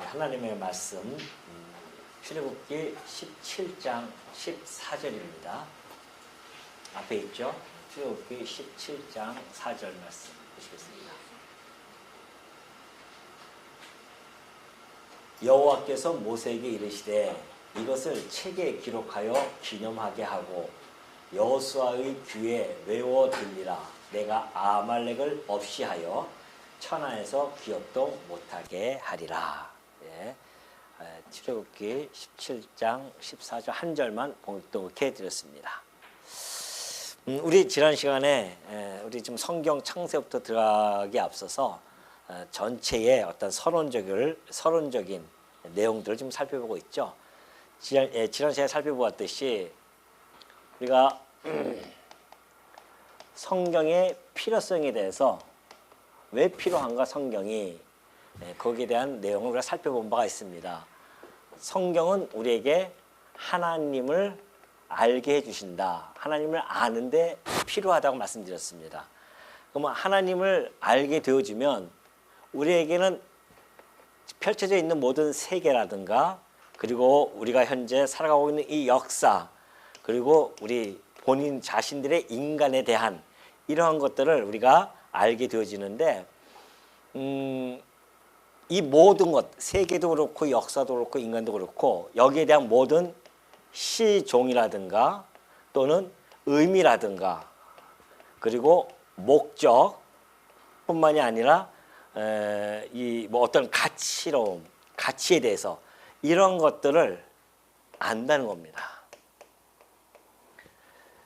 하나님의 말씀 출애굽기 17장 14절입니다. 앞에 있죠? 출애굽기 17장 4절 말씀 보시겠습니다. 여호와께서 모세에게 이르시되 이것을 책에 기록하여 기념하게 하고 여호수아의 귀에 외워 들리라. 내가 아말렉을 없이 하여 천하에서 기업도 못하게 하리라. 예. 출애굽기 17장 14절 한 절만 봉독해 드렸습니다. 우리 지난 시간에 우리 지금 성경 창세부터 들어가기 앞서서 전체의 어떤 서론적인 내용들을 좀 살펴보고 있죠. 지난 시간에 살펴보았듯이 우리가 성경의 필요성에 대해서 왜 필요한가 성경이 거기에 대한 내용을 우리가 살펴본 바가 있습니다. 성경은 우리에게 하나님을 알게 해주신다. 하나님을 아는데 필요하다고 말씀드렸습니다. 그러면 하나님을 알게 되어지면 우리에게는 펼쳐져 있는 모든 세계라든가 그리고 우리가 현재 살아가고 있는 이 역사 그리고 우리 본인 자신들의 인간에 대한 이러한 것들을 우리가 알게 되어지는데 이 모든 것, 세계도 그렇고 역사도 그렇고 인간도 그렇고 여기에 대한 모든 시종이라든가 또는 의미라든가 그리고 목적뿐만이 아니라 이 뭐 어떤 가치로움, 가치에 대해서 이런 것들을 안다는 겁니다.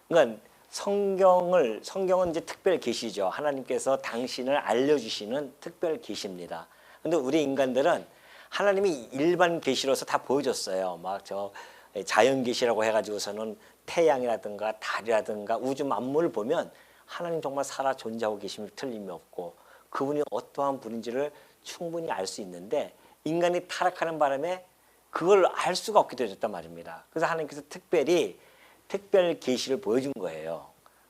그러니까 성경은 이제 특별 계시죠. 하나님께서 당신을 알려주시는 특별 계시입니다. 근데 우리 인간들은 하나님이 일반 계시로서 다 보여줬어요. 막 저 자연 계시라고 해가지고서는 태양이라든가 달이라든가 우주 만물을 보면 하나님 정말 살아 존재하고 계심이 틀림이 없고 그분이 어떠한 분인지를 충분히 알 수 있는데 인간이 타락하는 바람에 그걸 알 수가 없게 되었단 말입니다. 그래서 하나님께서 특별 계시를 보여준 거예요.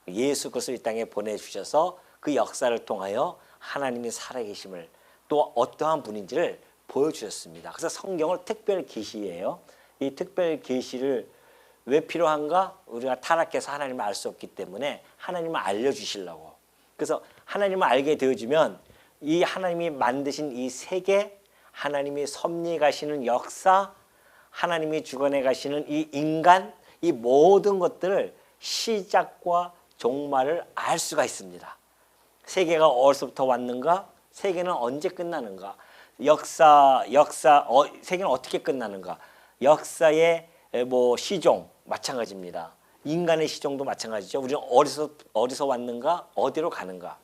예수 그리스도를 이 땅에 보내주셔서 그 역사를 통하여 하나님이 살아계심을 또 어떠한 분인지를 보여주셨습니다. 그래서 성경을 특별 계시예요. 이 특별 계시를 왜 필요한가? 우리가 타락해서 하나님을 알 수 없기 때문에 하나님을 알려주시려고. 그래서 하나님을 알게 되어지면 이 하나님이 만드신 이 세계, 하나님이 섭리해 가시는 역사, 하나님이 주관해 가시는 이 인간, 이 모든 것들을 시작과 종말을 알 수가 있습니다. 세계가 어디서부터 왔는가? 세계는 언제 끝나는가? 세계는 어떻게 끝나는가? 역사의 뭐 시종 마찬가지입니다. 인간의 시종도 마찬가지죠. 우리는 어디서 왔는가? 어디로 가는가?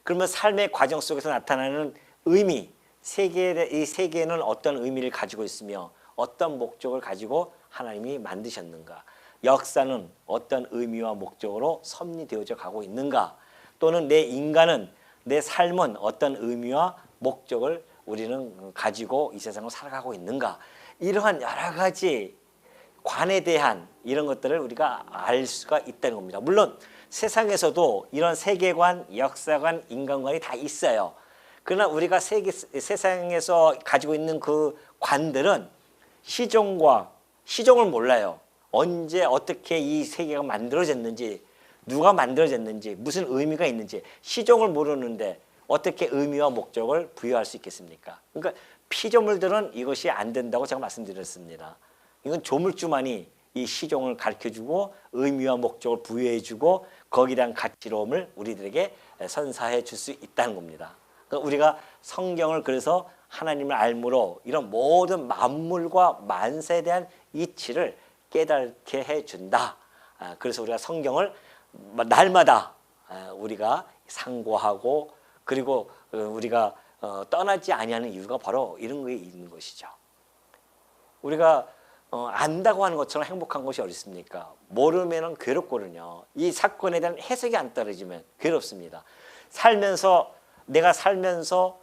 그러면 삶의 과정 속에서 나타나는 의미, 이 세계는 어떤 의미를 가지고 있으며 어떤 목적을 가지고 하나님이 만드셨는가? 역사는 어떤 의미와 목적으로 섭리되어져 가고 있는가? 또는 내 삶은 어떤 의미와 목적을 우리는 가지고 이 세상을 살아가고 있는가? 이러한 여러 가지 관에 대한 이런 것들을 우리가 알 수가 있다는 겁니다. 물론 세상에서도 이런 세계관, 역사관, 인간관이 다 있어요. 그러나 우리가 세상에서 가지고 있는 그 관들은 시종을 몰라요. 언제 어떻게 이 세계가 만들어졌는지 누가 만들어졌는지 무슨 의미가 있는지 시종을 모르는데 어떻게 의미와 목적을 부여할 수 있겠습니까? 그러니까 피조물들은 이것이 안 된다고 제가 말씀드렸습니다. 이건 조물주만이 이 시종을 가르쳐주고 의미와 목적을 부여해주고 거기에 대한 가치로움을 우리들에게 선사해 줄 수 있다는 겁니다. 그러니까 우리가 성경을 그래서 하나님을 알므로 이런 모든 만물과 만사에 대한 이치를 깨닫게 해준다. 그래서 우리가 성경을 날마다 우리가 상고하고 그리고 우리가 떠나지 아니하는 이유가 바로 이런 거에 있는 것이죠. 우리가 안다고 하는 것처럼 행복한 것이 어디 있습니까? 모르면 괴롭거든요. 이 사건에 대한 해석이 안 떨어지면 괴롭습니다. 내가 살면서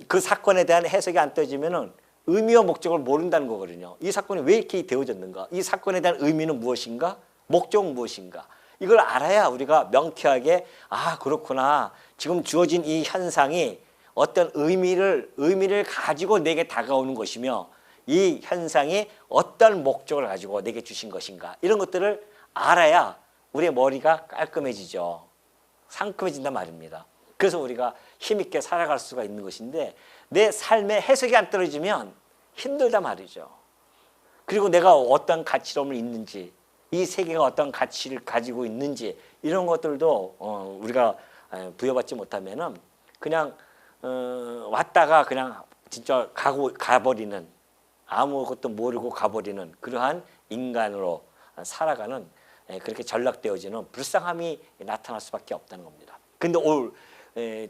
그 사건에 대한 해석이 안 떨어지면은 의미와 목적을 모른다는 거거든요. 이 사건이 왜 이렇게 되어졌는가? 이 사건에 대한 의미는 무엇인가? 목적은 무엇인가? 이걸 알아야 우리가 명쾌하게 그렇구나. 지금 주어진 이 현상이 어떤 의미를 가지고 내게 다가오는 것이며 이 현상이 어떤 목적을 가지고 내게 주신 것인가 이런 것들을 알아야 우리의 머리가 깔끔해지죠. 상큼해진단 말입니다. 그래서 우리가 힘있게 살아갈 수가 있는 것인데 내 삶에 해석이 안 떨어지면 힘들단 말이죠. 그리고 내가 어떤 가치로움을 있는지 이 세계가 어떤 가치를 가지고 있는지 이런 것들도 우리가 부여받지 못하면은 그냥 왔다가 그냥 진짜 가버리는 아무것도 모르고 가버리는 그러한 인간으로 살아가는 그렇게 전락되어지는 불쌍함이 나타날 수밖에 없다는 겁니다. 근데 오늘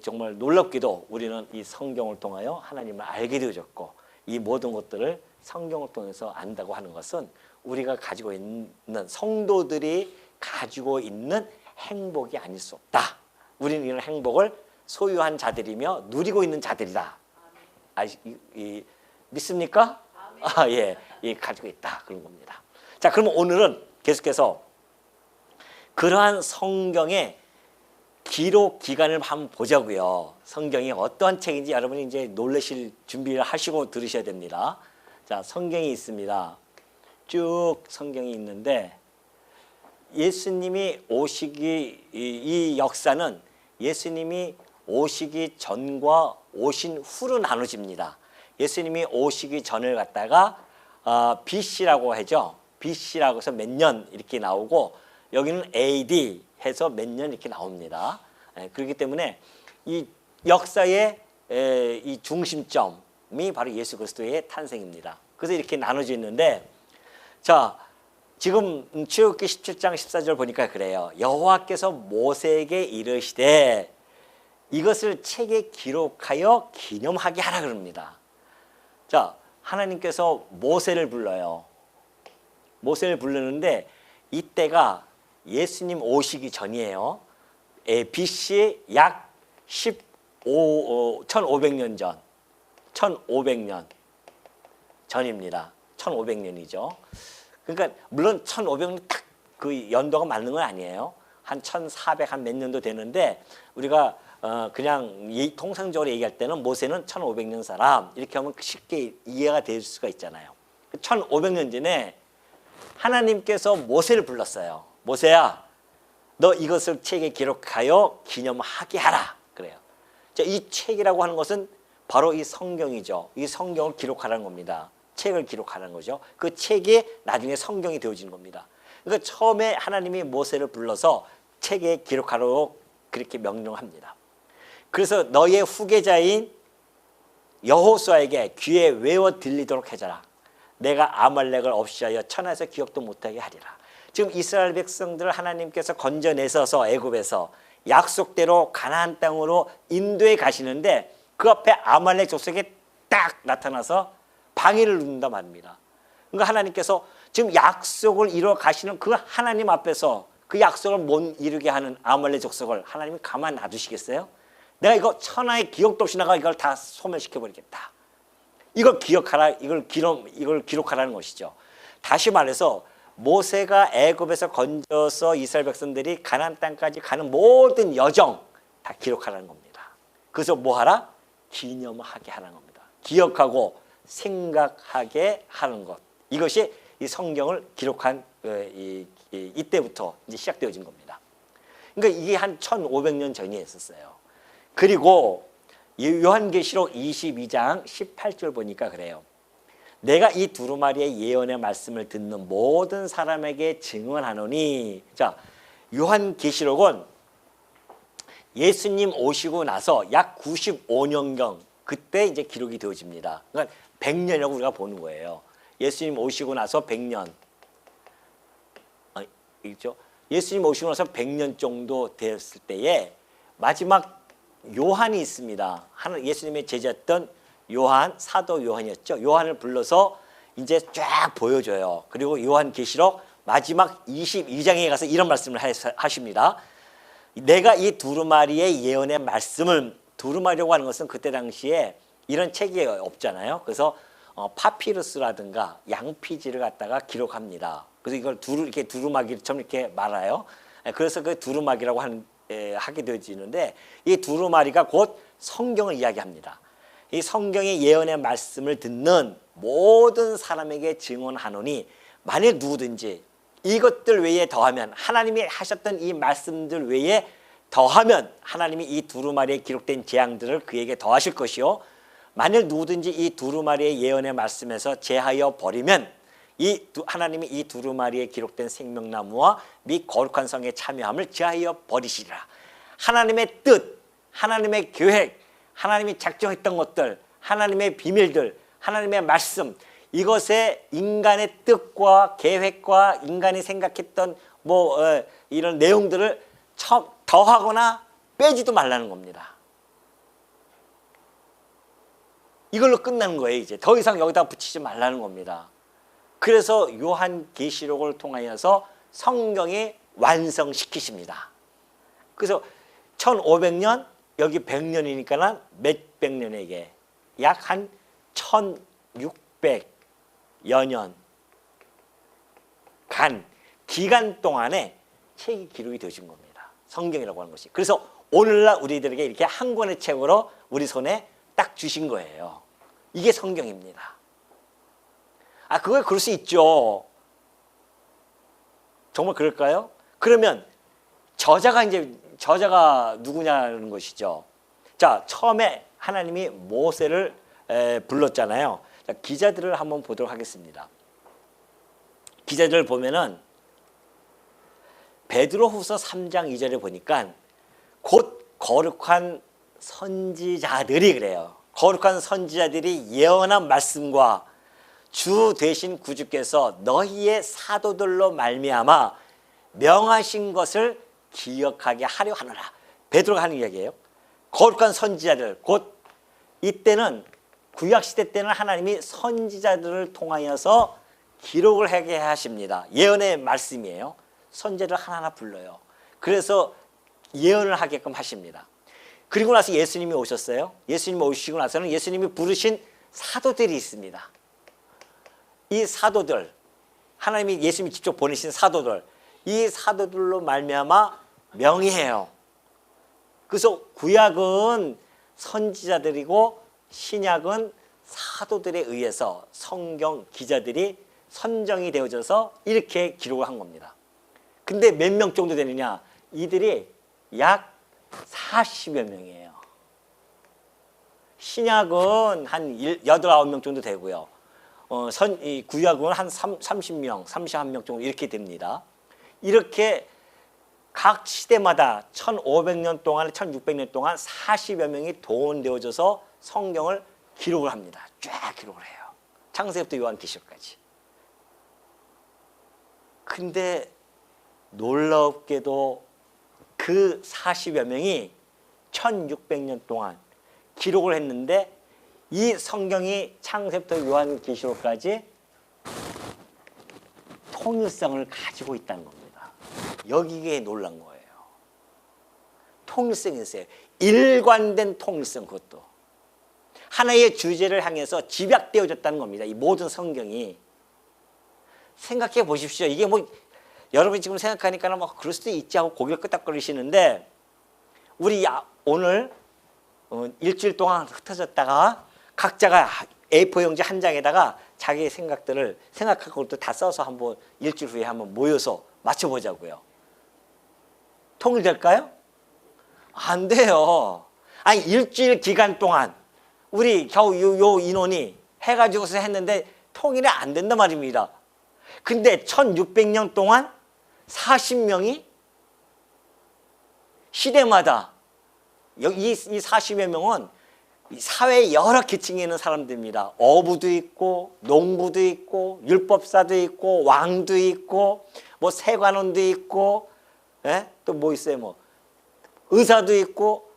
정말 놀랍게도 우리는 이 성경을 통하여 하나님을 알게 되어졌고 이 모든 것들을 성경을 통해서 안다고 하는 것은 우리가 가지고 있는 성도들이 가지고 있는 행복이 아닐 수 없다. 우리는 이런 행복을 소유한 자들이며 누리고 있는 자들이다. 믿습니까? 예, 가지고 있다 그런 겁니다. 자, 그러면 오늘은 계속해서 그러한 성경의 기록 기간을 한번 보자고요. 성경이 어떠한 책인지 여러분이 이제 놀라실 준비를 하시고 들으셔야 됩니다. 자, 성경이 있습니다. 쭉 성경이 있는데 예수님이 오시기 이 역사는 예수님이 오시기 전과 오신 후로 나눠집니다. 예수님이 오시기 전을 갖다가 BC라고 하죠. BC라고 해서 몇 년 이렇게 나오고 여기는 AD 해서 몇 년 이렇게 나옵니다. 그렇기 때문에 이 역사의 이 중심점이 바로 예수 그리스도의 탄생입니다. 그래서 이렇게 나눠져 있는데 자, 지금 출애굽기 17장 14절 보니까 그래요. 여호와께서 모세에게 이르시되 이것을 책에 기록하여 기념하게 하라 그럽니다. 자, 하나님께서 모세를 불러요. 모세를 부르는데 이때가 예수님 오시기 전이에요. BC 약 1500년 전, 1500년 전입니다. 1500년이죠. 그러니까 물론 1500년 딱 그 연도가 맞는 건 아니에요. 한 1400 한 몇 년도 되는데 우리가 그냥 통상적으로 얘기할 때는 모세는 1500년 사람 이렇게 하면 쉽게 이해가 될 수가 있잖아요. 1500년 전에 하나님께서 모세를 불렀어요. 모세야, 너 이것을 책에 기록하여 기념하게 하라. 그래요. 자, 이 책이라고 하는 것은 바로 이 성경이죠. 이 성경을 기록하라는 겁니다. 책을 기록하라는 거죠. 그 책이 나중에 성경이 되어지는 겁니다. 그러니까 처음에 하나님이 모세를 불러서 책에 기록하라고 그렇게 명령합니다. 그래서 너의 후계자인 여호수아에게 귀에 외워 들리도록 해줘라. 내가 아말렉을 없이 하여 천하에서 기억도 못하게 하리라. 지금 이스라엘 백성들을 하나님께서 건져내셔서 애굽에서 약속대로 가나안 땅으로 인도에 가시는데 그 앞에 아말렉 족속이 딱 나타나서 방해를 누른단 말입니다. 그러니까 하나님께서 지금 약속을 이루어 가시는 그 하나님 앞에서 그 약속을 못 이루게 하는 아말렉 족속을 하나님이 가만 놔두시겠어요? 내가 이거 천하의 기억도 없이 나가 이걸 다 소멸시켜버리겠다. 이걸 기억하라, 이걸 기록하라는 것이죠. 다시 말해서 모세가 애굽에서 건져서 이스라엘 백성들이 가나안 땅까지 가는 모든 여정 다 기록하라는 겁니다. 그래서 뭐 하라? 기념하게 하는 겁니다. 기억하고 생각하게 하는 것. 이것이 이 성경을 기록한 이때부터 이제 시작되어진 겁니다. 그러니까 이게 한 1500년 전에 있었어요. 그리고 요한계시록 22장 18절 보니까 그래요. 내가 이 두루마리의 예언의 말씀을 듣는 모든 사람에게 증언하노니. 자, 요한계시록은 예수님 오시고 나서 약 95년경 그때 이제 기록이 되어집니다. 그러니까 100년이라고 우리가 보는 거예요. 예수님 오시고 나서 100년. 있죠? 예수님 오시고 나서 100년 정도 되었을 때에 마지막 요한이 있습니다. 예수님의 제자였던 요한, 사도 요한이었죠. 요한을 불러서 이제 쫙 보여줘요. 그리고 요한계시록 마지막 22장에 가서 이런 말씀을 하십니다. 내가 이 두루마리의 예언의 말씀을, 두루마리라고 하는 것은 그때 당시에 이런 책이 없잖아요. 그래서 파피루스라든가 양피지를 갖다가 기록합니다. 그래서 이걸 이렇게 두루마기처럼 이렇게 말아요. 그래서 그 두루마기라고 하는 하게 되어지는데 이 두루마리가 곧 성경을 이야기합니다. 이 성경의 예언의 말씀을 듣는 모든 사람에게 증언하노니 만일 누구든지 이것들 외에 더하면 하나님이 하셨던 이 말씀들 외에 더하면 하나님이 이 두루마리에 기록된 재앙들을 그에게 더하실 것이요 만일 누구든지 이 두루마리의 예언의 말씀에서 제하여 버리면 하나님이 이 두루마리에 기록된 생명나무와 및 거룩한 성에 참여함을 제하여 버리시리라. 하나님의 뜻, 하나님의 계획, 하나님이 작정했던 것들, 하나님의 비밀들, 하나님의 말씀, 이것에 인간의 뜻과 계획과 인간이 생각했던 이런 내용들을 더하거나 빼지도 말라는 겁니다. 이걸로 끝나는 거예요. 이제 더 이상 여기다 붙이지 말라는 겁니다. 그래서 요한계시록을 통하여서 성경이 완성시키십니다. 그래서 1500년 여기 100년이니까 몇백 년에게 약 한 1600여 년 기간 동안에 책이 기록이 되어진 겁니다. 성경이라고 하는 것이. 그래서 오늘날 우리들에게 이렇게 한 권의 책으로 우리 손에 딱 주신 거예요. 이게 성경입니다. 그걸 그럴 수 있죠. 정말 그럴까요? 그러면 저자가 누구냐는 것이죠. 자, 처음에 하나님이 모세를 불렀잖아요. 자, 기자들을 한번 보도록 하겠습니다. 기자들을 보면은 베드로후서 3장 2절에 보니까 곧 거룩한 선지자들이 그래요. 거룩한 선지자들이 예언한 말씀과 주 되신 구주께서 너희의 사도들로 말미암아 명하신 것을 기억하게 하려 하노라. 베드로가 하는 이야기예요. 거룩한 선지자들, 곧 이때는 구약시대 때는 하나님이 선지자들을 통하여서 기록을 하게 하십니다. 예언의 말씀이에요. 선지자를 하나하나 불러요. 그래서 예언을 하게끔 하십니다. 그리고 나서 예수님이 오셨어요. 예수님이 오시고 나서는 예수님이 부르신 사도들이 있습니다. 이 사도들, 하나님이 예수님이 직접 보내신 사도들, 이 사도들로 말미암아 명예해요. 그래서 구약은 선지자들이고 신약은 사도들에 의해서 성경 기자들이 선정이 되어져서 이렇게 기록을 한 겁니다. 근데 몇 명 정도 되느냐? 이들이 약 40여 명이에요. 신약은 한 8, 9명 정도 되고요. 이 구약은 한 30명, 31명 정도 이렇게 됩니다. 이렇게 각 시대마다 1500년 동안, 1600년 동안 40여 명이 동원되어져서 성경을 기록을 합니다. 쫙 기록을 해요. 창세기부터 요한계시록까지. 근데 놀랍게도 그 40여 명이 1600년 동안 기록을 했는데 이 성경이 창세기부터 요한계시록까지 통일성을 가지고 있다는 겁니다. 여기에 놀란 거예요. 통일성이 있어요. 일관된 통일성, 그것도. 하나의 주제를 향해서 집약되어졌다는 겁니다. 이 모든 성경이. 생각해 보십시오. 이게 여러분이 지금 생각하니까 그럴 수도 있지 하고 고개를 끄덕거리시는데 우리 오늘 일주일 동안 흩어졌다가 각자가 A4 용지 한 장에다가 자기의 생각들을 생각하고 또 다 써서 한번 일주일 후에 한번 모여서 맞춰보자고요. 통일될까요? 안 돼요. 아니 일주일 기간 동안 우리 겨우 요 인원이 해가지고서 했는데 통일이 안 된단 말입니다. 근데 1600년 동안 40명이 시대마다 이 40여 명은 사회의 여러 계층에 있는 사람들입니다. 어부도 있고 농부도 있고 율법사도 있고 왕도 있고 세관원도 있고 또 뭐 있어요? 의사도 있고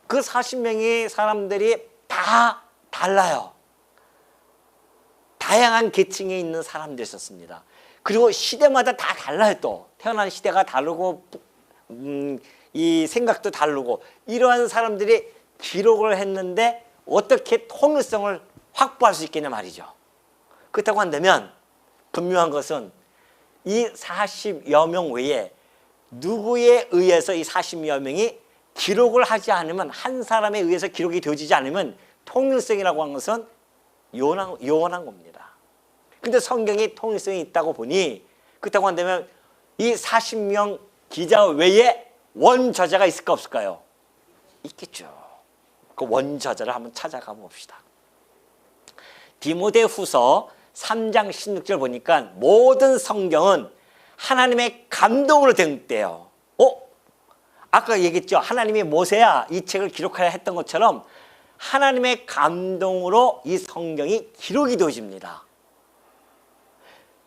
그 40명의 사람들이 다 달라요. 다양한 계층에 있는 사람들이었습니다. 그리고 시대마다 다 달라요. 또 태어난 시대가 다르고 이 생각도 다르고 이러한 사람들이 기록을 했는데 어떻게 통일성을 확보할 수 있겠냐 말이죠. 그렇다고 한다면 분명한 것은 이 40여 명 외에 누구에 의해서 이 40여 명이 기록을 하지 않으면, 한 사람에 의해서 기록이 되어지지 않으면 통일성이라고 하는 것은 요원한 겁니다. 근데 성경이 통일성이 있다고 보니, 그렇다고 한다면 이 40명 기자 외에 원저자가 있을까 없을까요? 있겠죠. 그 원저자를 한번 찾아가 봅시다. 디모데후서 3장 16절 보니까 모든 성경은 하나님의 감동으로 된 때요. 아까 얘기했죠. 하나님이 모세야 이 책을 기록하여 했던 것처럼 하나님의 감동으로 이 성경이 기록이 되어집니다.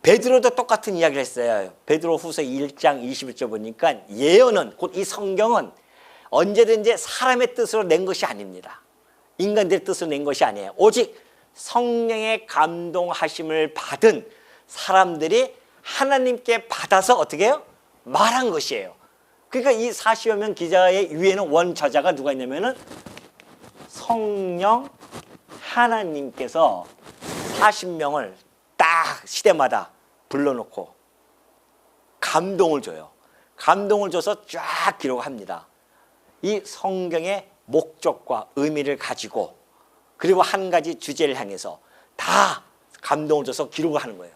베드로도 똑같은 이야기를 했어요. 베드로후서 1장 21절 보니까 예언은, 곧 이 성경은 언제든지 사람의 뜻으로 낸 것이 아닙니다. 인간들의 뜻으로 낸 것이 아니에요. 오직 성령의 감동하심을 받은 사람들이 하나님께 받아서 어떻게 해요? 말한 것이에요. 그러니까 이 40여 명 기자의 위에는 원저자가 누가 있냐면은 성령 하나님께서 40명을 딱 시대마다 불러놓고 감동을 줘요. 감동을 줘서 쫙 기록합니다. 이 성경의 목적과 의미를 가지고, 그리고 한 가지 주제를 향해서 다 감동을 줘서 기록을 하는 거예요.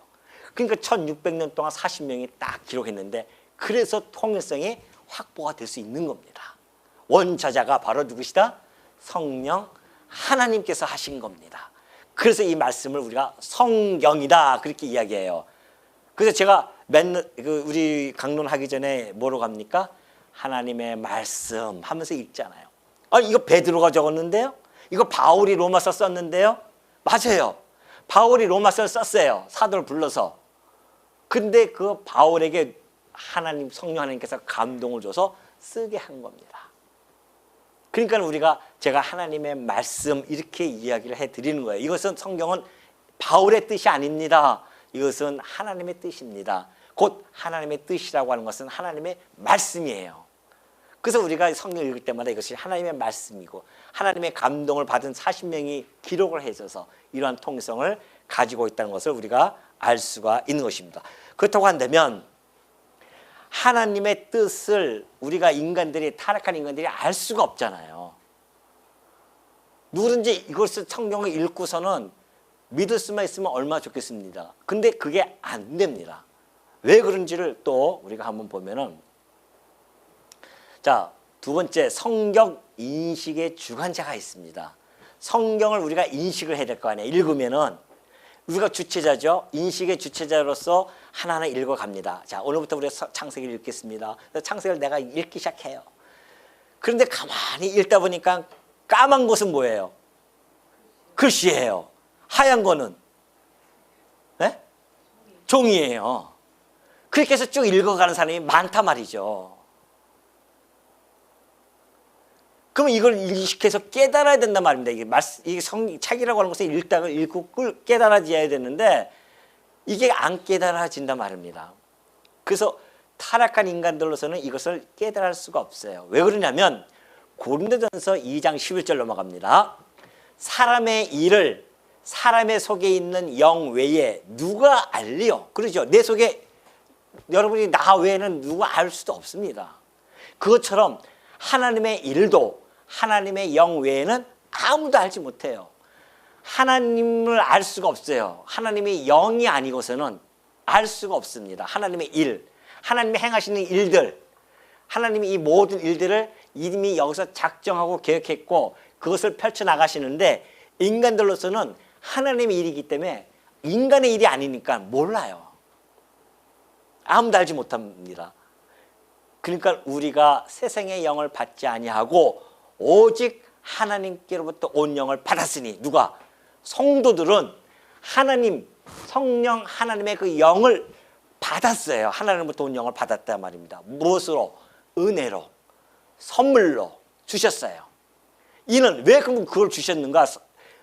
그러니까 1600년 동안 40명이 딱 기록했는데, 그래서 통일성이 확보가 될 수 있는 겁니다. 원저자가 바로 누구시다? 성령 하나님께서 하신 겁니다. 그래서 이 말씀을 우리가 성경이다 그렇게 이야기해요. 그래서 제가 맨날 우리 강론하기 전에 뭐로 갑니까? 하나님의 말씀 하면서 읽잖아요. 아니, 이거 베드로가 적었는데요? 이거 바울이 로마서 썼는데요? 맞아요. 바울이 로마서를 썼어요. 사도를 불러서. 근데 그 바울에게 하나님, 성령 하나님께서 감동을 줘서 쓰게 한 겁니다. 그러니까 우리가, 제가 하나님의 말씀 이렇게 이야기를 해드리는 거예요. 이것은, 성경은 바울의 뜻이 아닙니다. 이것은 하나님의 뜻입니다. 곧 하나님의 뜻이라고 하는 것은 하나님의 말씀이에요. 그래서 우리가 성경을 읽을 때마다 이것이 하나님의 말씀이고, 하나님의 감동을 받은 40명이 기록을 해줘서 이러한 통성을 가지고 있다는 것을 우리가 알 수가 있는 것입니다. 그렇다고 한다면 하나님의 뜻을 우리가 인간들이, 타락한 인간들이 알 수가 없잖아요. 누구든지 이것을, 성경을 읽고서는 믿을 수만 있으면 얼마나 좋겠습니다. 근데 그게 안 됩니다. 왜 그런지를 또 우리가 한번 보면은, 자, 두 번째, 성경 인식의 주관자가 있습니다. 성경을 우리가 인식을 해야 될 거 아니에요. 읽으면은 우리가 주체자죠. 인식의 주체자로서 하나하나 읽어갑니다. 자, 오늘부터 우리가 창세기를 읽겠습니다. 창세기를 내가 읽기 시작해요. 그런데 가만히 읽다 보니까 까만 것은 뭐예요? 글씨예요. 하얀 거는 네? 종이에요. 그렇게 해서 쭉 읽어가는 사람이 많단 말이죠. 그러면 이걸 인식해서 깨달아야 된단 말입니다. 이게 책이라고 하는 것을 읽다가 읽고 깨달아져야 되는데, 이게 안 깨달아진단 말입니다. 그래서 타락한 인간들로서는 이것을 깨달을 수가 없어요. 왜 그러냐면 고린도전서 2장 11절 넘어갑니다. 사람의 일을 사람의 속에 있는 영 외에 누가 알리요? 그러죠. 내 속에, 여러분이 나 외에는 누가 알 수도 없습니다. 그것처럼 하나님의 일도 하나님의 영 외에는 아무도 알지 못해요. 하나님을 알 수가 없어요. 하나님이 영이 아니고서는 알 수가 없습니다. 하나님의 일, 하나님이 행하시는 일들, 하나님이 이 모든 일들을 이미 여기서 작정하고 계획했고 그것을 펼쳐나가시는데, 인간들로서는 하나님의 일이기 때문에 인간의 일이 아니니까 몰라요. 아무도 알지 못합니다. 그러니까 우리가 세상의 영을 받지 아니하고 오직 하나님께로부터 온 영을 받았으니, 누가? 성도들은 하나님, 성령 하나님의 그 영을 받았어요. 하나님부터 온 영을 받았단 말입니다. 무엇으로? 은혜로, 선물로 주셨어요. 이는 왜 그걸 주셨는가?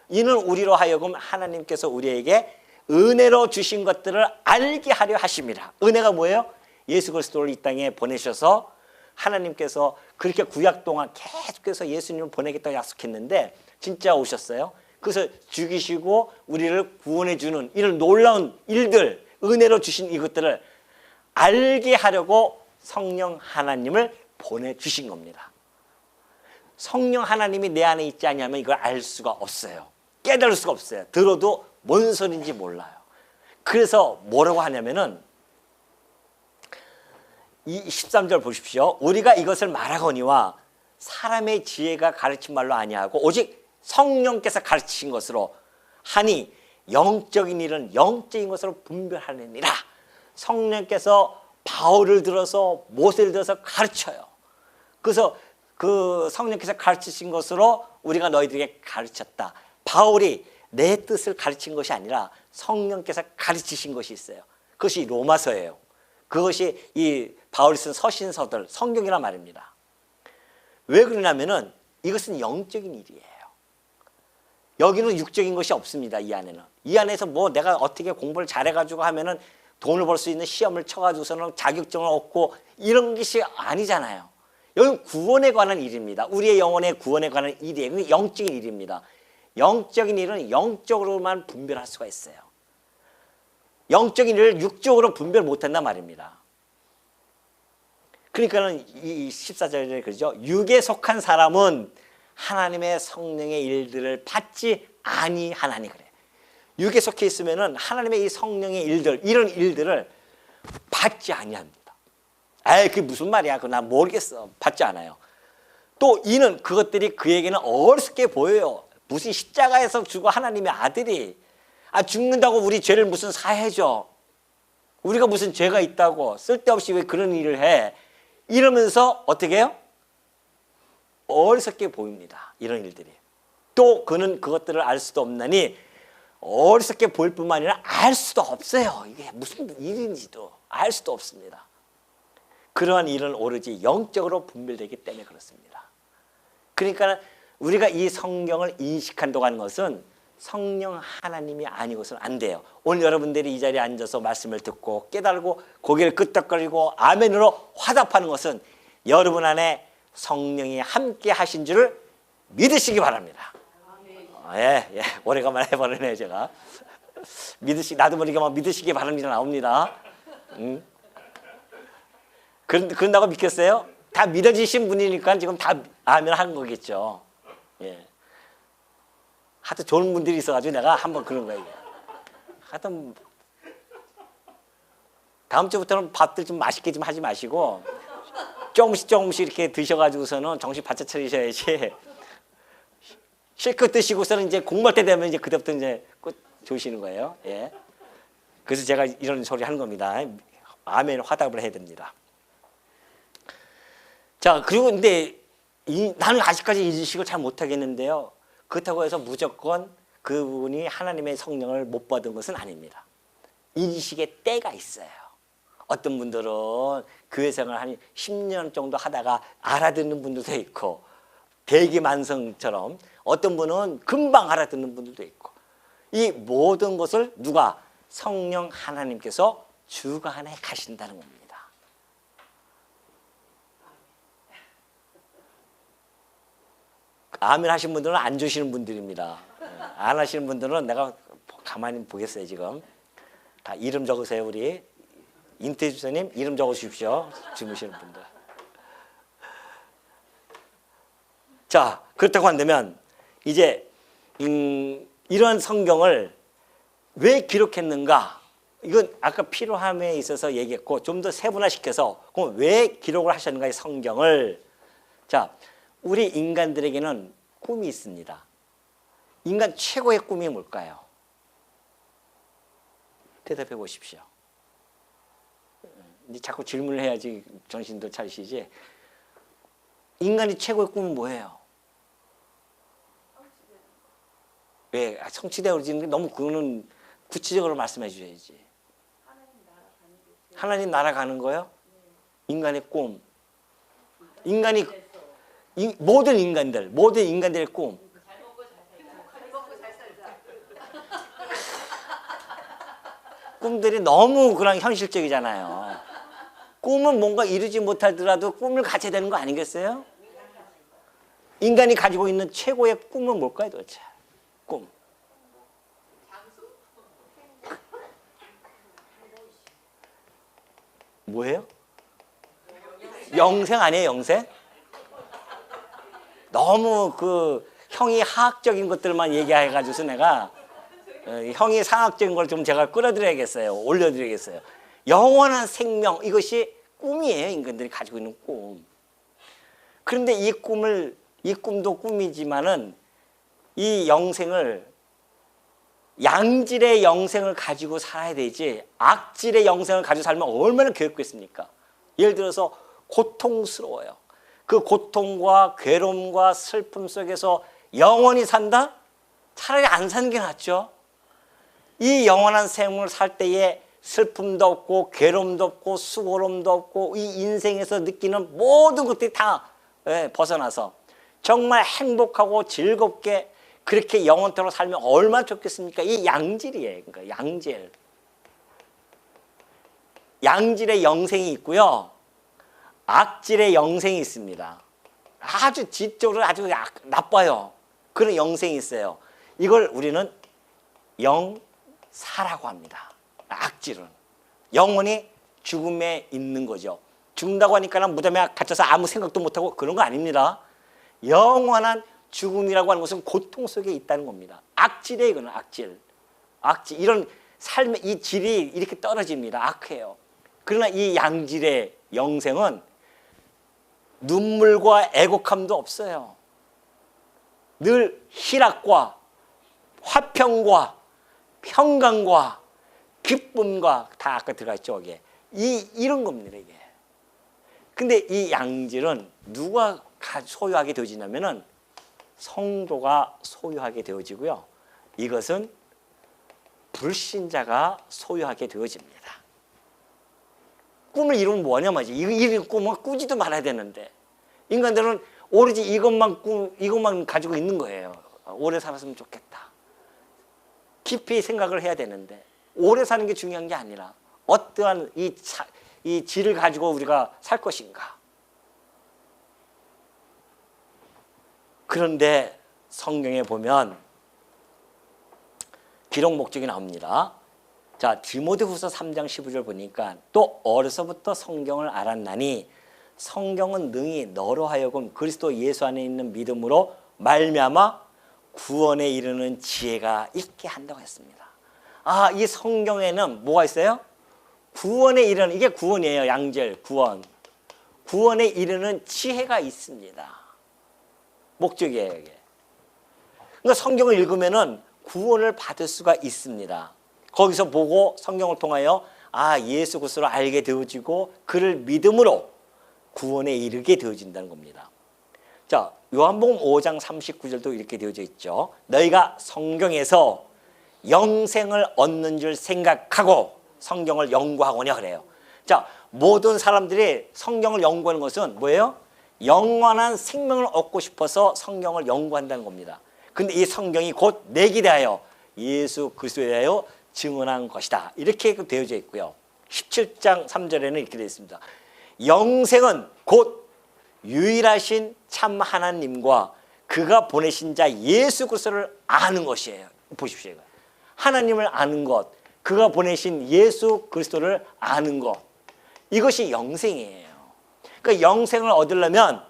이는 우리로 하여금 하나님께서 우리에게 은혜로 주신 것들을 알게 하려 하심이라. 은혜가 뭐예요? 예수 그리스도를 이 땅에 보내셔서, 하나님께서 그렇게 구약 동안 계속해서 예수님을 보내겠다고 약속했는데 진짜 오셨어요. 그래서 죽이시고 우리를 구원해 주는 이런 놀라운 일들, 은혜로 주신 이것들을 알게 하려고 성령 하나님을 보내주신 겁니다. 성령 하나님이 내 안에 있지 않냐면 이걸 알 수가 없어요. 깨달을 수가 없어요. 들어도 뭔 소리인지 몰라요. 그래서 뭐라고 하냐면은 이 13절 보십시오. 우리가 이것을 말하거니와 사람의 지혜가 가르친 말로 아니하고 오직 성령께서 가르치신 것으로 하니 영적인 일은 영적인 것으로 분별하느니라. 성령께서 바울을 들어서 모세를 들어서 가르쳐요. 그래서 그 성령께서 가르치신 것으로 우리가 너희들에게 가르쳤다. 바울이 내 뜻을 가르친 것이 아니라 성령께서 가르치신 것이 있어요. 그것이 로마서예요. 그것이 이 바울이 쓴 서신서들, 성경이란 말입니다. 왜 그러냐면은 이것은 영적인 일이에요. 여기는 육적인 것이 없습니다. 이 안에는. 이 안에서 뭐 내가 어떻게 공부를 잘해가지고 하면은 돈을 벌 수 있는 시험을 쳐가지고서는 자격증을 얻고 이런 것이 아니잖아요. 여기 구원에 관한 일입니다. 우리의 영혼의 구원에 관한 일이에요. 영적인 일입니다. 영적인 일은 영적으로만 분별할 수가 있어요. 영적인 일을 육적으로 분별 못한단 말입니다. 그러니까는 이 14절에 그러죠. 육에 속한 사람은 하나님의 성령의 일들을 받지 아니하나니 그래. 육에 속해 있으면은 하나님의 이 성령의 일들, 이런 일들을 받지 아니합니다. 에이, 그게 무슨 말이야? 그거 난 모르겠어. 받지 않아요. 또 이는 그것들이 그에게는 어리석게 보여요. 무슨 십자가에서 죽어 하나님의 아들이 죽는다고 우리 죄를 무슨 사해줘. 우리가 무슨 죄가 있다고 쓸데없이 왜 그런 일을 해. 이러면서 어떻게 해요? 어리석게 보입니다. 이런 일들이. 또 그는 그것들을 알 수도 없나니 어리석게 보일 뿐만 아니라 알 수도 없어요. 이게 무슨 일인지도 알 수도 없습니다. 그러한 일은 오로지 영적으로 분별되기 때문에 그렇습니다. 그러니까 우리가 이 성경을 인식한다고 하는 것은 성령 하나님이 아니고서는 안 돼요. 오늘 여러분들이 이 자리에 앉아서 말씀을 듣고 깨달고 고개를 끄덕거리고 아멘으로 화답하는 것은 여러분 안에 성령이 함께 하신 줄을 믿으시기 바랍니다. 예, 오래간만에 해버리네요, 제가. 나도 모르게 막 믿으시기 바랍니다 나옵니다. 그런다고 믿겠어요? 다 믿어지신 분이니까 지금 다 아멘 하는 거겠죠. 예. 하여튼 좋은 분들이 있어가지고 내가 한번 그런 거예요. 하여튼 다음 주부터는 밥들 좀 맛있게 좀 하지 마시고 조금씩 이렇게 드셔가지고서는 정신 바짝 차리셔야지. 실컷 드시고서는 이제 공부할 때 되면 이제 그때부터 이제 꼭 좋으시는 거예요. 예. 그래서 제가 이런 소리 하는 겁니다. 아멘 화답을 해야 됩니다. 자, 그리고 근데 나는 아직까지 인식을 잘 못하겠는데요. 그렇다고 해서 무조건 그분이 하나님의 성령을 못 받은 것은 아닙니다. 인식의 때가 있어요. 어떤 분들은 교회 생활 한 10년 정도 하다가 알아듣는 분들도 있고 대기만성처럼 어떤 분은 금방 알아듣는 분들도 있고 이 모든 것을 누가? 성령 하나님께서 주관해 가신다는 겁니다. 아멘 하신 분들은 안 주시는 분들입니다. 안 하시는 분들은 내가 가만히 보겠어요. 지금 다 이름 적으세요. 우리 인태 주사님 이름 적어주십시오. 주무시는 분들. 자, 그렇다고 한다면 이제 이런 성경을 왜 기록했는가? 이건 아까 필요함에 있어서 얘기했고 좀 더 세분화시켜서 그럼 왜 기록을 하셨는가? 이 성경을. 자, 우리 인간들에게는 꿈이 있습니다. 인간 최고의 꿈이 뭘까요? 대답해 보십시오. 이제 자꾸 질문을 해야지 정신도 차리시지. 인간이 최고의 꿈은 뭐예요? 왜? 성취되어 그러지. 너무 그거는 구체적으로 말씀해 주셔야지. 하나님 나라 가는 거요? 인간의 꿈. 인간이 모든 인간들의 꿈. 꿈들이 너무 그냥 현실적이잖아요. 꿈은 뭔가 이루지 못하더라도 꿈을 가져야 되는 거 아니겠어요? 인간이 가지고 있는 최고의 꿈은 뭘까요 도대체? 꿈. 뭐예요? 영생 아니에요, 영생? 너무 그 형이 하학적인 것들만 얘기해가지고서 내가 형이 상학적인 걸 좀 제가 끌어들여야겠어요. 올려드려야겠어요. 영원한 생명, 이것이 꿈이에요. 인간들이 가지고 있는 꿈. 그런데 이 꿈도 꿈이지만은 이 영생을, 양질의 영생을 가지고 살아야 되지, 악질의 영생을 가지고 살면 얼마나 괴롭겠습니까? 예를 들어서 고통스러워요. 그 고통과 괴로움과 슬픔 속에서 영원히 산다? 차라리 안 사는 게 낫죠. 이 영원한 생을 살 때에 슬픔도 없고 괴로움도 없고 수고로움도 없고 이 인생에서 느끼는 모든 것들이 다 벗어나서 정말 행복하고 즐겁게 그렇게 영원토록 살면 얼마나 좋겠습니까? 이 양질이에요. 그러니까 양질. 양질의 영생이 있고요, 악질의 영생이 있습니다. 아주 지적으로 아주 나빠요. 그런 영생이 있어요. 이걸 우리는 영사라고 합니다. 악질은 영원히 죽음에 있는 거죠. 죽는다고 하니까 무덤에 갇혀서 아무 생각도 못하고 그런 거 아닙니다. 영원한 죽음이라고 하는 것은 고통 속에 있다는 겁니다. 악질이에요. 이거는 악질. 이런 삶의 이 질이 이렇게 떨어집니다. 악해요. 그러나 이 양질의 영생은 눈물과 애곡함도 없어요. 늘 희락과 화평과 평강과 기쁨과 다 아까 들어가 있죠. 이게 이런 겁니다. 이게. 근데 이 양질은 누가 소유하게 되어지냐면은 성도가 소유하게 되어지고요, 이것은 불신자가 소유하게 되어집니다. 꿈을 이루면 뭐냐 말이지. 이런 꿈은 꾸지도 말아야 되는데 인간들은 오로지 이것만 가지고 있는 거예요. 오래 살았으면 좋겠다. 깊이 생각을 해야 되는데 오래 사는 게 중요한 게 아니라 어떠한 이 질을 가지고 우리가 살 것인가. 그런데 성경에 보면 기록 목적이 나옵니다. 자, 디모데후서 3장 15절 보니까 또 어려서부터 성경을 알았나니 성경은 능히 너로 하여금 그리스도 예수 안에 있는 믿음으로 말미암아 구원에 이르는 지혜가 있게 한다고 했습니다. 아, 이 성경에는 뭐가 있어요? 구원에 이르는, 이게 구원이에요. 양절, 구원. 구원에 이르는 지혜가 있습니다. 목적이에요, 이게. 그러니까 성경을 읽으면은 구원을 받을 수가 있습니다. 거기서 보고 성경을 통하여 아, 예수 그리스도를 알게 되어지고 그를 믿음으로 구원에 이르게 되어진다는 겁니다. 자, 요한복음 5장 39절도 이렇게 되어져 있죠. 너희가 성경에서 영생을 얻는 줄 생각하고 성경을 연구하거냐 그래요. 자, 모든 사람들이 성경을 연구하는 것은 뭐예요? 영원한 생명을 얻고 싶어서 성경을 연구한다는 겁니다. 근데 이 성경이 곧 내게 대하여 예수 그리스도에 대하여 증언한 것이다. 이렇게 되어져 있고요. 17장 3절에는 이렇게 되어 있습니다. 영생은 곧 유일하신 참 하나님과 그가 보내신 자 예수 그리스도를 아는 것이에요. 보십시오. 하나님을 아는 것, 그가 보내신 예수 그리스도를 아는 것, 이것이 영생이에요. 그러니까 영생을 얻으려면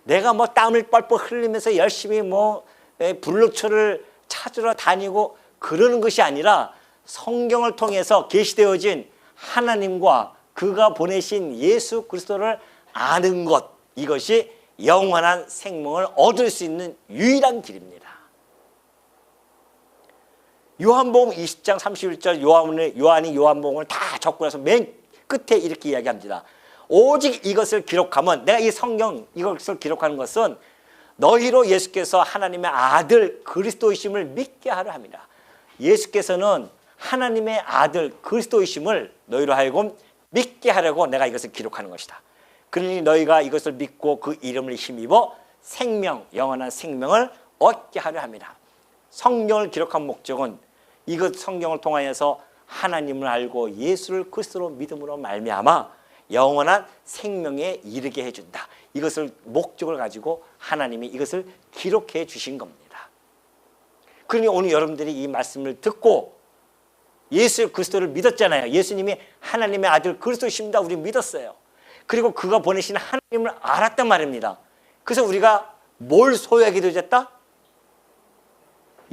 내가 뭐 땀을 뻘뻘 흘리면서 열심히 뭐 블루초를 찾으러 다니고 그러는 것이 아니라 성경을 통해서 계시되어진 하나님과 그가 보내신 예수 그리스도를 아는 것, 이것이 영원한 생명을 얻을 수 있는 유일한 길입니다. 요한복음 20장 31절 요한이 요한복음을 다 적고 나서 맨 끝에 이렇게 이야기합니다. 오직 이것을 기록하면, 내가 이 성경 이것을 기록하는 것은 너희로 예수께서 하나님의 아들 그리스도이심을 믿게 하려 합니다. 예수께서는 하나님의 아들 그리스도이심을 너희로 하여금 믿게 하려고 내가 이것을 기록하는 것이다. 그러니 너희가 이것을 믿고 그 이름을 힘입어 생명, 영원한 생명을 얻게 하려 합니다. 성경을 기록한 목적은 이것 성경을 통하여서 하나님을 알고 예수를 그리스도로 믿음으로 말미암아 영원한 생명에 이르게 해준다. 이것을 목적을 가지고 하나님이 이것을 기록해 주신 겁니다. 그러니 오늘 여러분들이 이 말씀을 듣고 예수 그리스도를 믿었잖아요. 예수님이 하나님의 아들 그리스도십니다. 우리 믿었어요. 그리고 그가 보내신 하나님을 알았단 말입니다. 그래서 우리가 뭘 소유하게 되어졌다?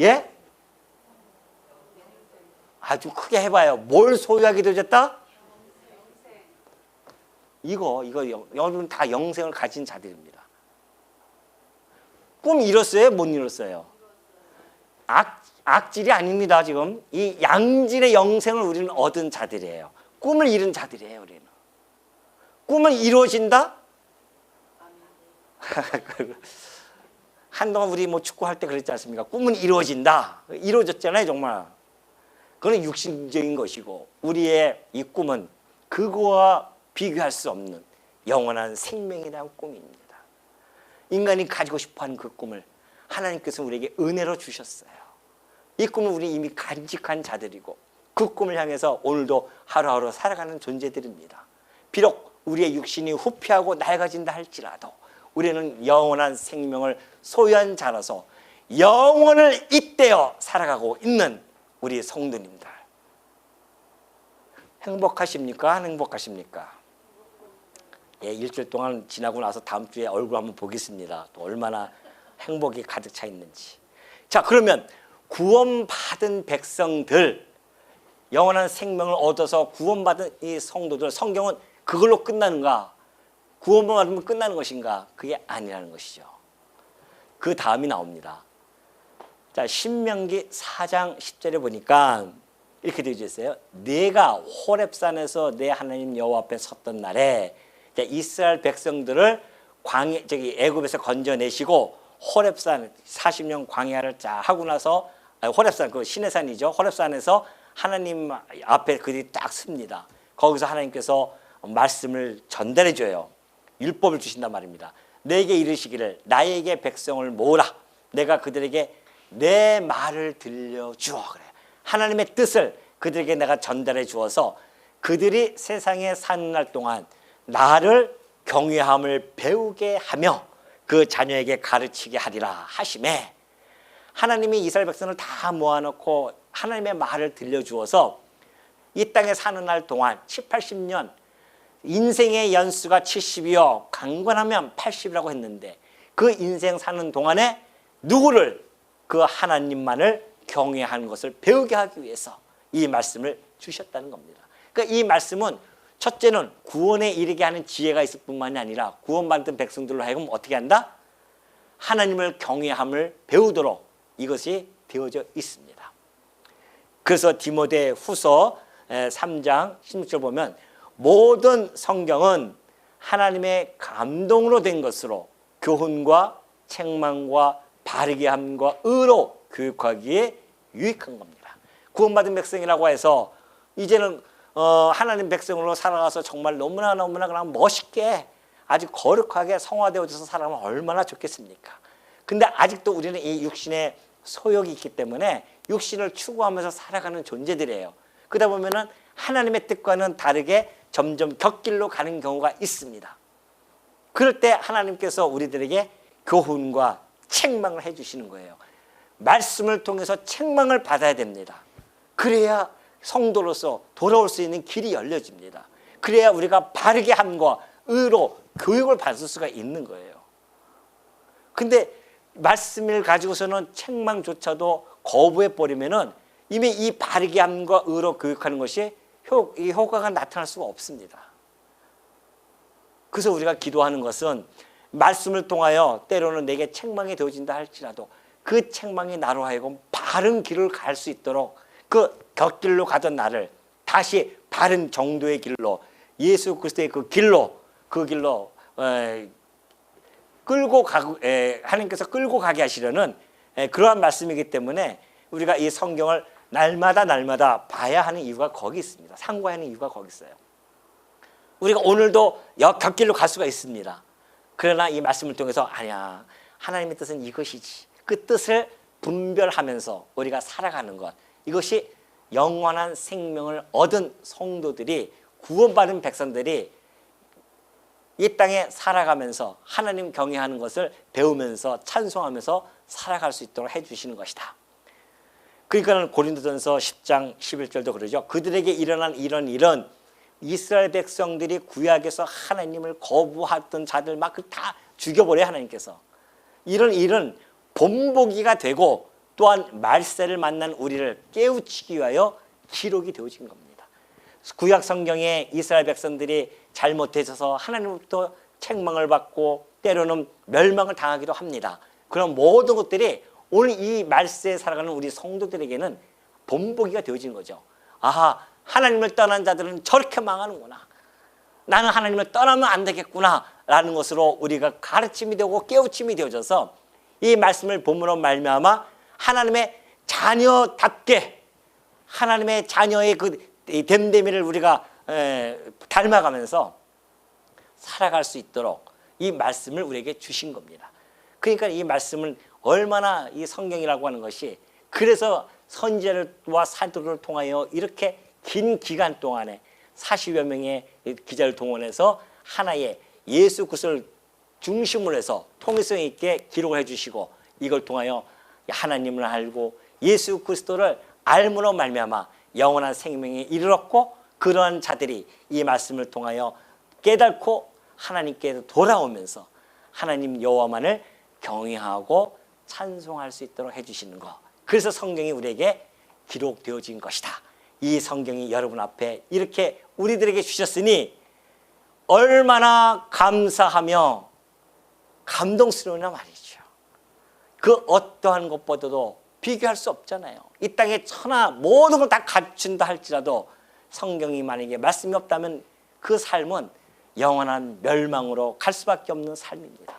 예? 아주 크게 해봐요. 뭘 소유하게 되어졌다? 이거 여러분 다 영생을 가진 자들입니다. 꿈 이뤘어요? 못 이뤘어요? 악질이 아닙니다. 지금 이 양질의 영생을 우리는 얻은 자들이에요. 꿈을 이룬 자들이에요. 우리는 꿈은 이루어진다? 한동안 우리 뭐 축구할 때 그랬지 않습니까? 꿈은 이루어진다. 이루어졌잖아요, 정말. 그건 육신적인 것이고 우리의 이 꿈은 그거와 비교할 수 없는 영원한 생명이라는 꿈입니다. 인간이 가지고 싶어하는 그 꿈을 하나님께서 우리에게 은혜로 주셨어요. 이 꿈은 우리 이미 간직한 자들이고 그 꿈을 향해서 오늘도 하루하루 살아가는 존재들입니다. 비록 우리의 육신이 후피하고 낡아진다 할지라도 우리는 영원한 생명을 소유한 자라서 영원을 잇대어 살아가고 있는 우리 성도님들. 행복하십니까? 안 행복하십니까? 예, 일주일 동안 지나고 나서 다음 주에 얼굴 한번 보겠습니다. 또 얼마나 행복이 가득 차 있는지. 자, 그러면 구원받은 백성들, 영원한 생명을 얻어서 구원받은 이 성도들, 성경은 그걸로 끝나는가? 구원만 받으면 끝나는 것인가? 그게 아니라는 것이죠. 그 다음이 나옵니다. 자, 신명기 4장 10절에 보니까 이렇게 되어 있어요. 내가 호렙산에서 내 하나님 여호와 앞에 섰던 날에 이스라엘 백성들을 애굽에서 건져내시고 호렙산 40년 광야를 쫙 하고 나서 호렙산 그 시내산이죠. 호렙산에서 하나님 앞에 그들이 딱 섭니다. 거기서 하나님께서 말씀을 전달해 줘요. 율법을 주신단 말입니다. 내게 이르시기를 나에게 백성을 모으라. 내가 그들에게 내 말을 들려주어. 그래요. 하나님의 뜻을 그들에게 내가 전달해 주어서 그들이 세상에 사는 날 동안 나를 경외함을 배우게 하며 그 자녀에게 가르치게 하리라 하시매, 하나님이 이스라엘 백성을 다 모아놓고 하나님의 말을 들려주어서 이 땅에 사는 날 동안 7, 80년, 인생의 연수가 70이요 강건하면 80이라고 했는데 그 인생 사는 동안에 누구를? 그 하나님만을 경외하는 것을 배우게 하기 위해서 이 말씀을 주셨다는 겁니다. 그러니까 이 말씀은 첫째는 구원에 이르게 하는 지혜가 있을 뿐만이 아니라 구원받은 백성들로 하여금 어떻게 한다? 하나님을 경외함을 배우도록 이것이 되어져 있습니다. 그래서 디모데 후서 3장 16절 보면 모든 성경은 하나님의 감동으로 된 것으로 교훈과 책망과 바르게 함과 의로 교육하기에 유익한 겁니다. 구원받은 백성이라고 해서 이제는 하나님 백성으로 살아가서 정말 너무나 그냥 멋있게 아주 거룩하게 성화되어져서 살아가면 얼마나 좋겠습니까? 근데 아직도 우리는 이 육신의 소욕이 있기 때문에 육신을 추구하면서 살아가는 존재들이에요. 그러다 보면은 하나님의 뜻과는 다르게 점점 곁길로 가는 경우가 있습니다. 그럴 때 하나님께서 우리들에게 교훈과 책망을 해주시는 거예요. 말씀을 통해서 책망을 받아야 됩니다. 그래야 성도로서 돌아올 수 있는 길이 열려집니다. 그래야 우리가 바르게 함과 의로 교육을 받을 수가 있는 거예요. 근데 말씀을 가지고서는 책망조차도 거부해버리면은 이미 이 바르게 함과 의로 교육하는 것이 이 효과가 나타날 수가 없습니다. 그래서 우리가 기도하는 것은 말씀을 통하여 때로는 내게 책망이 되어진다 할지라도 그 책망이 나로 하여금 바른 길을 갈 수 있도록 그 곁길로 가던 나를 다시 바른 정도의 길로 예수 그리스도의 그 길로 끌고 가고 하나님께서 끌고 가게 하시려는 그러한 말씀이기 때문에 우리가 이 성경을 날마다 봐야 하는 이유가 거기 있습니다. 상고하는 이유가 거기 있어요. 우리가 오늘도 곁길로 갈 수가 있습니다. 그러나 이 말씀을 통해서 아니야, 하나님의 뜻은 이것이지. 그 뜻을 분별하면서 우리가 살아가는 것, 이것이 영원한 생명을 얻은 성도들이, 구원받은 백성들이 이 땅에 살아가면서 하나님 경외하는 것을 배우면서 찬송하면서 살아갈 수 있도록 해주시는 것이다. 그러니까 고린도전서 10장 11절도 그러죠. 그들에게 일어난 이런 일은 이스라엘 백성들이 구약에서 하나님을 거부했던 자들 막 다 죽여버려요, 하나님께서. 이런 일은 본보기가 되고 또한 말세를 만난 우리를 깨우치기 위하여 기록이 되어진 겁니다. 구약 성경에 이스라엘 백성들이 잘못해서 하나님으로부터 책망을 받고 때로는 멸망을 당하기도 합니다. 그런 모든 것들이 오늘 이 말세에 살아가는 우리 성도들에게는 본보기가 되어진 거죠. 아하, 하나님을 떠난 자들은 저렇게 망하는구나. 나는 하나님을 떠나면 안 되겠구나 라는 것으로 우리가 가르침이 되고 깨우침이 되어져서 이 말씀을 본문으로 말미암아 하나님의 자녀답게 하나님의 자녀의 그 됨됨이를 우리가 닮아가면서 살아갈 수 있도록 이 말씀을 우리에게 주신 겁니다. 그러니까 이 말씀을 얼마나 이 성경이라고 하는 것이 그래서 선지자와 사도를 통하여 이렇게 긴 기간 동안에 40여 명의 기자를 동원해서 하나의 예수 그리스도를 중심으로 해서 통일성 있게 기록을 해주시고 이걸 통하여 하나님을 알고 예수 그리스도를 알므로 말미암아 영원한 생명에 이르렀고 그러한 자들이 이 말씀을 통하여 깨닫고 하나님께 돌아오면서 하나님 여호와만을 경외하고 찬송할 수 있도록 해주시는 것. 그래서 성경이 우리에게 기록되어진 것이다. 이 성경이 여러분 앞에 이렇게 우리들에게 주셨으니 얼마나 감사하며 감동스러우냐 말이죠. 그 어떠한 것보다도 비교할 수 없잖아요. 이 땅에 천하 모든 걸 다 갖춘다 할지라도 성경이 만약에 말씀이 없다면 그 삶은 영원한 멸망으로 갈 수밖에 없는 삶입니다.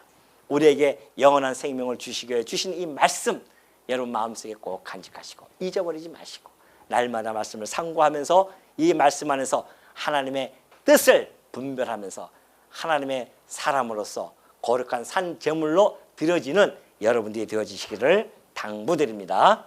우리에게 영원한 생명을 주시기 위해 주신 이 말씀 여러분 마음속에 꼭 간직하시고 잊어버리지 마시고 날마다 말씀을 상고하면서 이 말씀 안에서 하나님의 뜻을 분별하면서 하나님의 사람으로서 거룩한 산 제물로 드려지는 여러분들이 되어지시기를 당부드립니다.